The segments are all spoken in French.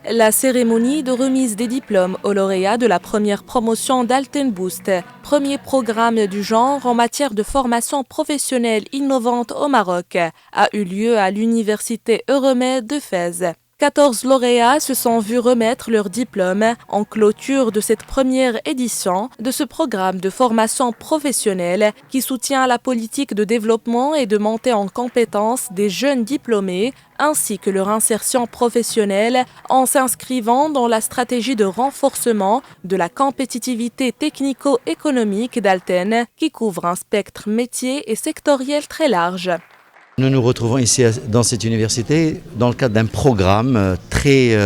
La cérémonie de remise des diplômes aux lauréats de la première promotion d'Alten Boost, premier programme du genre en matière de formation professionnelle innovante au Maroc, a eu lieu à l'université Euromed de Fès. 14 lauréats se sont vus remettre leur diplôme en clôture de cette première édition de ce programme de formation professionnelle qui soutient la politique de développement et de montée en compétences des jeunes diplômés ainsi que leur insertion professionnelle en s'inscrivant dans la stratégie de renforcement de la compétitivité technico-économique d'Alten qui couvre un spectre métier et sectoriel très large. Nous nous retrouvons ici dans cette université dans le cadre d'un programme très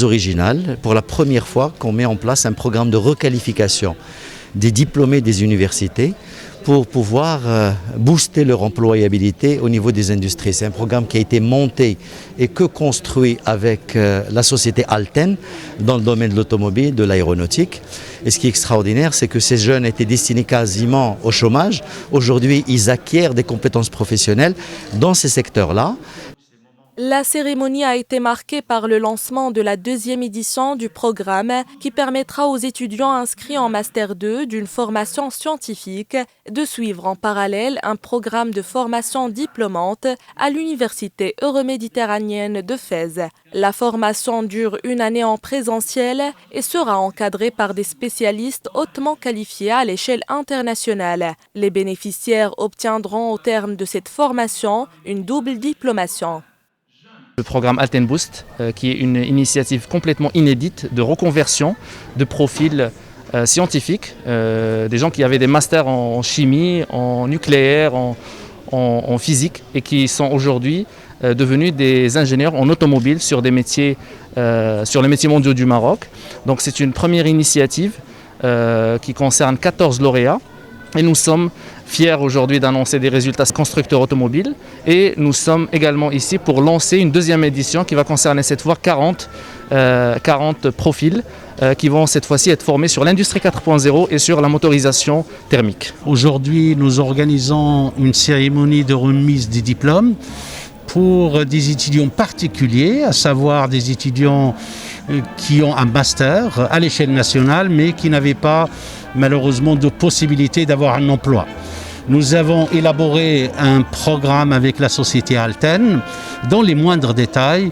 original. Pour la première fois qu'on met en place un programme de requalification des diplômés des universités pour pouvoir booster leur employabilité au niveau des industries. C'est un programme qui a été monté et construit avec la société Alten dans le domaine de l'automobile, de l'aéronautique. Et ce qui est extraordinaire, c'est que ces jeunes étaient destinés quasiment au chômage. Aujourd'hui, ils acquièrent des compétences professionnelles dans ces secteurs-là. La cérémonie a été marquée par le lancement de la deuxième édition du programme qui permettra aux étudiants inscrits en Master 2 d'une formation scientifique de suivre en parallèle un programme de formation diplômante à l'université euroméditerranéenne de Fès. La formation dure une année en présentiel et sera encadrée par des spécialistes hautement qualifiés à l'échelle internationale. Les bénéficiaires obtiendront au terme de cette formation une double diplomation. Le programme Alten Boost, qui est une initiative complètement inédite de reconversion de profils scientifiques, des gens qui avaient des masters en chimie, en nucléaire, en physique et qui sont aujourd'hui devenus des ingénieurs en automobile sur les métiers mondiaux du Maroc. Donc c'est une première initiative qui concerne 14 lauréats. Et nous sommes fiers aujourd'hui d'annoncer des résultats constructeurs automobiles et nous sommes également ici pour lancer une deuxième édition qui va concerner cette fois 40 profils qui vont cette fois-ci être formés sur l'industrie 4.0 et sur la motorisation thermique. Aujourd'hui, nous organisons une cérémonie de remise des diplômes pour des étudiants particuliers, à savoir des étudiants qui ont un master à l'échelle nationale mais qui n'avaient pas malheureusement de possibilité d'avoir un emploi. Nous avons élaboré un programme avec la société Alten dans les moindres détails.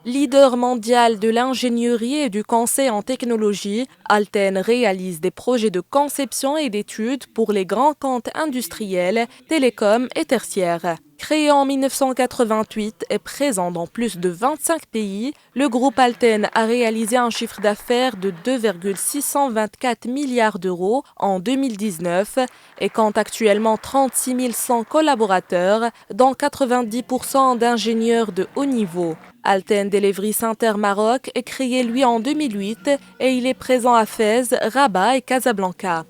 Leader mondial de l'ingénierie et du conseil en technologie, Alten réalise des projets de conception et d'études pour les grands comptes industriels, télécoms et tertiaires. Créé en 1988 et présent dans plus de 25 pays, le groupe Alten a réalisé un chiffre d'affaires de 2,624 milliards d'euros en 2019 et compte actuellement 36 100 collaborateurs, dont 90% d'ingénieurs de haut niveau. Alten Delivery Center Maroc est créé lui en 2008 et il est présent à Fès, Rabat et Casablanca.